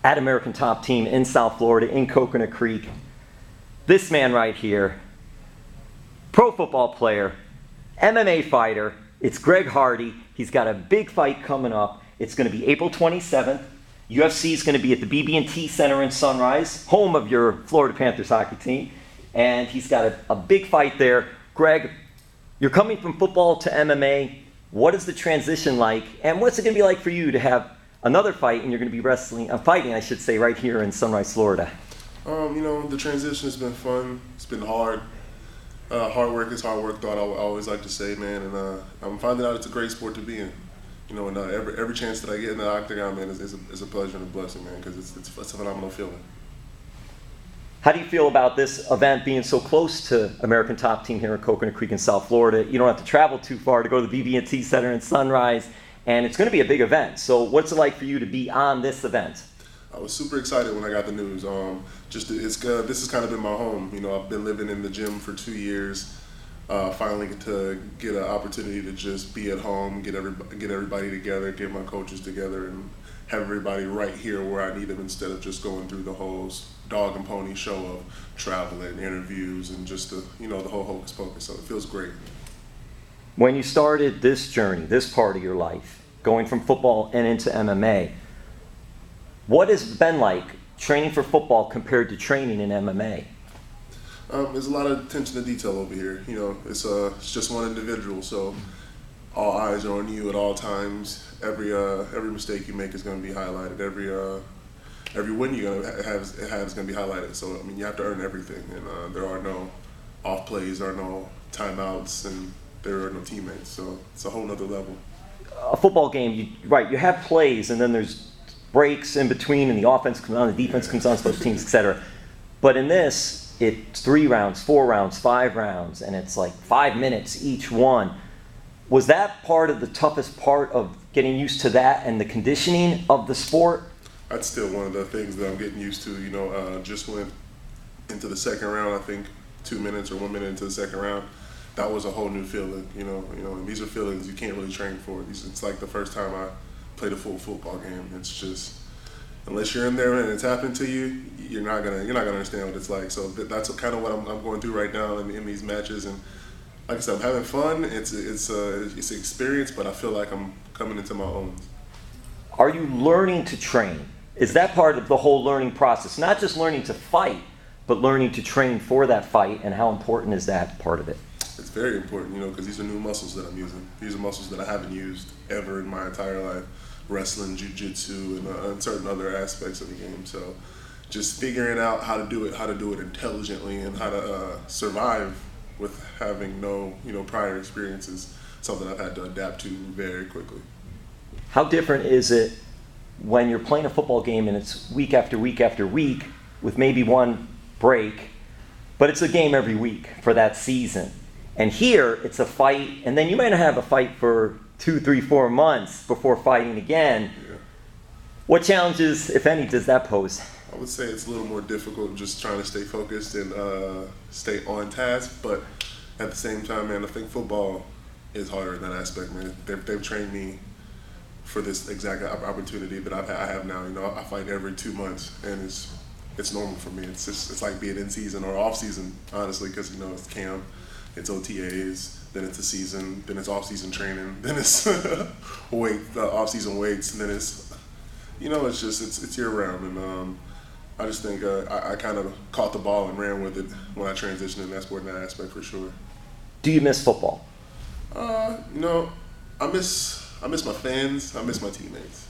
at American Top Team in South Florida, in Coconut Creek. This man right here, pro football player, MMA fighter, it's Greg Hardy. He's got a big fight coming up. It's going to be April 27th. UFC is going to be at the BB&T Center in Sunrise, home of your Florida Panthers hockey team. And he's got a big fight there. Greg, you're coming from football to MMA. What is the transition like? And what's it going to be like for you to have another fight and you're going to be fighting, I should say, right here in Sunrise, Florida? The transition has been fun. It's been hard. Hard work is hard work, though, I always like to say, man. And I'm finding out it's a great sport to be in. And every chance that I get in the octagon, man, is a pleasure and a blessing, man, because it's a phenomenal feeling. How do you feel about this event being so close to American Top Team here in Coconut Creek in South Florida? You don't have to travel too far to go to the BB&T Center in Sunrise, and it's going to be a big event. So what's it like for you to be on this event? I was super excited when I got the news. This has kind of been my home. I've been living in the gym for 2 years. Finally to get an opportunity to just be at home, get everybody together, get my coaches together, and have everybody right here where I need them instead of just going through the whole dog and pony show of traveling, interviews, and just the whole hocus pocus. So it feels great. When you started this journey, this part of your life, going from football and into MMA, what has it been like training for football compared to training in MMA? There's a lot of attention to detail over here. It's just one individual, so all eyes are on you at all times. Every mistake you make is going to be highlighted. Every win you're going to have is going to be highlighted. So you have to earn everything, and there are no off plays, there are no timeouts, and there are no teammates. So it's a whole nother level. A football game, you have plays, and then there's breaks in between, and the offense comes on, the defense comes on, special teams, etc. But in this, it's 3 rounds, 4 rounds, 5 rounds, and it's like 5 minutes each one. Was that part of the toughest part of getting used to that and the conditioning of the sport? That's still one of the things that I'm getting used to. Just went into the second round, I think 2 minutes or 1 minute into the second round. That was a whole new feeling, and these are feelings you can't really train for. It's like the first time I played a full football game. It's just, unless you're in there and it's happened to you, you're not gonna understand what it's like. So that's kind of what I'm going through right now in these matches. And like I said, I'm having fun. It's an experience, but I feel like I'm coming into my own. Are you learning to train? Is that part of the whole learning process? Not just learning to fight, but learning to train for that fight, and how important is that part of it? It's very important, because these are new muscles that I'm using. These are muscles that I haven't used ever in my entire life. Wrestling, jiu-jitsu, and certain other aspects of the game. So just figuring out how to do it intelligently, and how to survive with having no prior experiences, something I've had to adapt to very quickly. How different is it when you're playing a football game and it's week after week after week with maybe one break, but it's a game every week for that season? And here it's a fight, and then you might not have a fight for 2, 3, 4 months before fighting again. Yeah. What challenges, if any, does that pose? I would say it's a little more difficult just trying to stay focused and stay on task, but at the same time, man, I think football is harder in that aspect, man. They've trained me for this exact opportunity that I have now. I fight every 2 months, and it's normal for me. It's like being in season or off season, honestly, because it's camp, it's OTAs, then it's a season, then it's off-season training, then it's off-season weights, and then it's it's year-round. And I just think I kind of caught the ball and ran with it when I transitioned in that sport, in that aspect, for sure. Do you miss football? I miss my fans. I miss my teammates.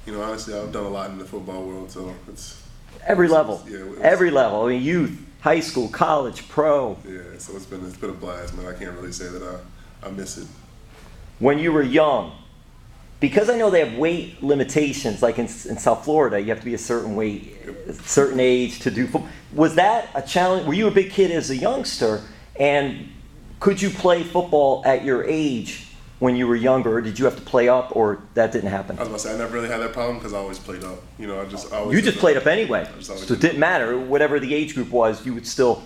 Honestly, I've done a lot in the football world, so it's every level. Every level. Youth, high school, college, pro. Yeah, so it's been a blast, man. I can't really say that I miss it. When you were young, because I know they have weight limitations, like in South Florida, you have to be a certain weight, a certain age to do football. Was that a challenge? Were you a big kid as a youngster, and could you play football at your age when you were younger, or did you have to play up, or that didn't happen? I was going to say, I never really had that problem because I always played up. You just played up anyway, so it didn't matter. Whatever the age group was, you would still...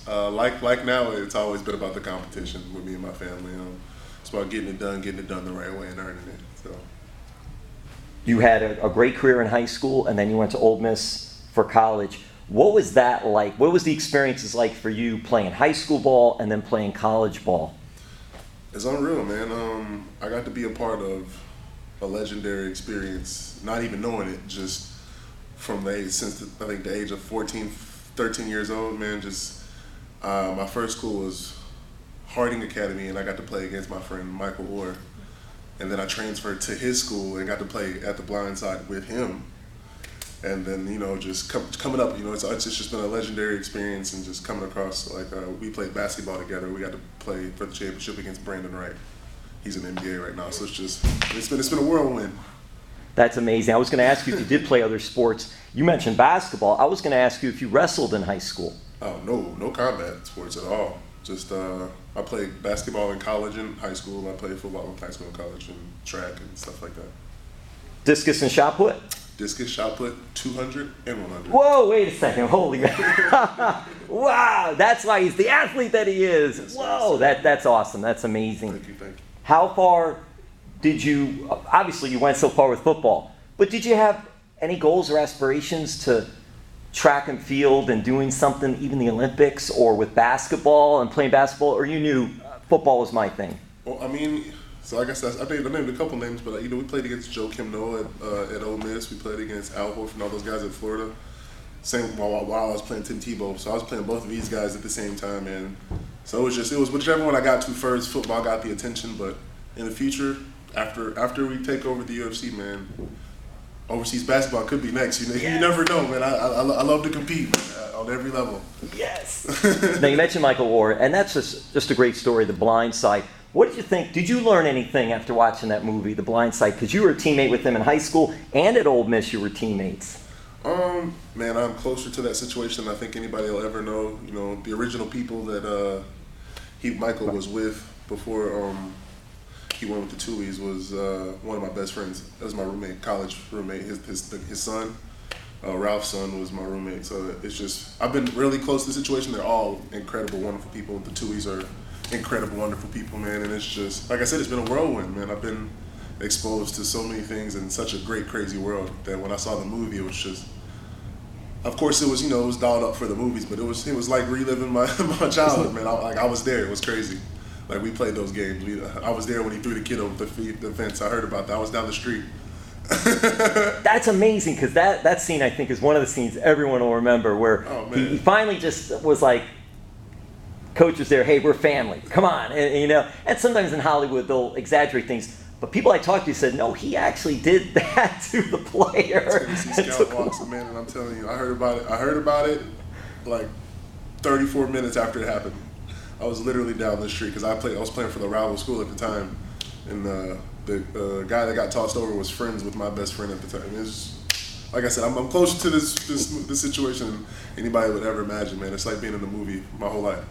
Like now, it's always been about the competition with me and my family. It's about getting it done the right way and earning it. So. you had a great career in high school, and then you went to Ole Miss for college. What was that like? What was the experiences like for you playing high school ball and then playing college ball? It's unreal, man. I got to be a part of a legendary experience, not even knowing it, just from the age, since I think the age of 14, 13 years old, man. Just my first school was Harding Academy, and I got to play against my friend Michael Oher. And then I transferred to his school and got to play at the blind side with him. And then, just coming up, it's just been a legendary experience, and just coming across, we played basketball together. We got to play for the championship against Brandon Wright. He's in the NBA right now, so it's been a whirlwind. That's amazing. I was going to ask you if you did play other sports. You mentioned basketball. I was going to ask you if you wrestled in high school. Oh, no combat sports at all. Just I played basketball in college and high school. I played football in high school and college, and track and stuff like that. Discus and shot put? Discus, shot put, 200 and 100. Whoa, wait a second. Holy wow, that's why he's the athlete that he is. Yes, whoa, that's awesome. That's amazing. Thank you. How far did you, obviously you went so far with football, but did you have any goals or aspirations to track and field and doing something, even the Olympics, or with basketball and playing basketball, or you knew football was my thing? Well, so I guess I named a couple names, but we played against Joe Kim Noah at Ole Miss. We played against Al Horford and all those guys at Florida. Same while I was playing Tim Tebow, so I was playing both of these guys at the same time, and so it was whichever one I got to first. Football got the attention, but in the future, after we take over the UFC, man, overseas basketball could be next. Yes. You never know, man. I love to compete, man, on every level. Yes. Now you mentioned Michael Oher, and that's just a great story, The Blind Side. What did you think? Did you learn anything after watching that movie, The Blind Side? Because you were a teammate with him in high school, and at Ole Miss you were teammates. Man, I'm closer to that situation than I think anybody will ever know. The original people that Michael was with before he went with the Tuohys was one of my best friends. That was my roommate, college roommate. His son, Ralph's son, was my roommate. So it's just, I've been really close to the situation. They're all incredible, wonderful people. The Tuohys are incredible, wonderful people, man. And it's just, like I said, it's been a whirlwind, man. I've been exposed to so many things in such a great, crazy world that when I saw the movie, it was just, of course, it was, it was dialed up for the movies, but it was like reliving my childhood, man. I was there. It was crazy. Like, we played those games. I was there when he threw the kid over the fence. I heard about that. I was down the street. That's amazing, because that scene, I think, is one of the scenes everyone will remember, where he finally just was like, coach was there, hey, we're family, come on. And sometimes in Hollywood, they'll exaggerate things. But people I talked to said, no, he actually did that to the player. Tennessee Scout walks, man, and I'm telling you, I heard about it like 34 minutes after it happened. I was literally down the street because I was playing for the rival school at the time, and the guy that got tossed over was friends with my best friend at the time. It's like I said, I'm closer to this situation than anybody would ever imagine, man. It's like being in the movie my whole life.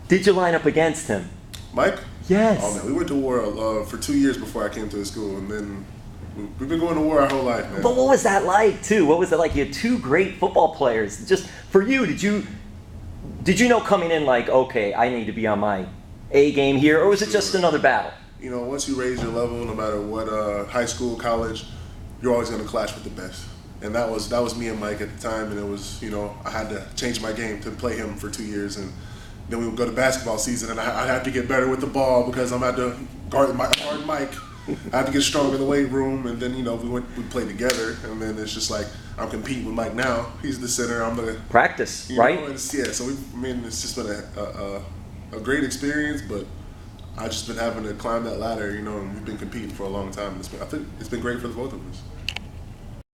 Did you line up against him? Mike? Yes. Oh man, we went to war for 2 years before I came to the school, and then we've been going to war our whole life, man. But what was that like, too? What was it like? You had two great football players. Just for you, did you know coming in, like, okay, I need to be on my A game here, or was it just another battle? Once you raise your level, no matter what high school, college, you're always going to clash with the best. And that was me and Mike at the time, and it was, I had to change my game to play him for 2 years, and then we would go to basketball season, and I'd have to get better with the ball because I'm had to guard Mike. I had to get stronger in the weight room, and then we played together, and then it's just like I'm competing with Mike now. He's the center. I'm the practice, right? So it's just been a great experience, but I've just been having to climb that ladder, and we've been competing for a long time. I think it's been great for the both of us.